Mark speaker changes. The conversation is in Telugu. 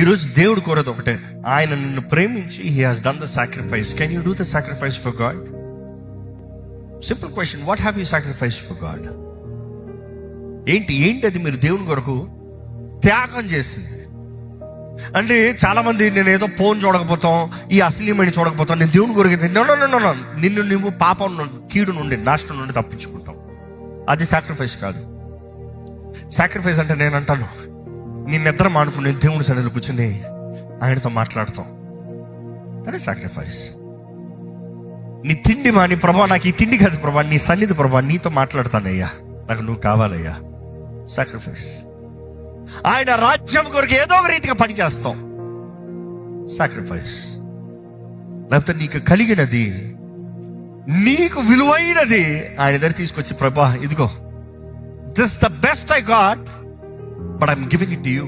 Speaker 1: ఈరోజు దేవుడు కోరేది ఒకటే, ఆయన నిన్ను ప్రేమించి he has done the sacrifice. Can you do the sacrifice for God? Simple question, what have you sacrifice for God? ఏంటి అది మీరు దేవుని కొరకు త్యాగం చేసింది? అంటే చాలా మంది, నేను ఏదో ఫోన్ చూడకపోతాం, ఈ అశ్లీమణి చూడకపోతాం, నేను దేవుని కొరకు నిన్ను నువ్వు పాపం కీడు నుండి, నాశనం నుండి తప్పించుకుంటాం. అది సాక్రిఫైస్ కాదు. సాక్రిఫైస్ అంటే నేను అంటాను, నీ నిద్ర మానుకుని దేవుని సన్నిధిలో కూర్చుని ఆయనతో మాట్లాడతాం. That is sacrifice. నీ తిండి మాని, ప్రభా నాకు ఈ తిండి కాదు ప్రభా, నీ సన్నిధి ప్రభా, నీతో మాట్లాడతానయ్యా, నాకు నువ్వు కావాలయ్యా. సాక్రిఫైస్. ఆయన రాజ్యం కొరకు ఏదో ఒక రీతిగా పని చేస్తాం. సాక్రిఫైస్. లేకపోతే నీకు కలిగినది, నీకు విలువైనది ఆయన దగ్గర తీసుకొచ్చి, ప్రభా ఇదిగో, this the best I got, but I'm giving it to you.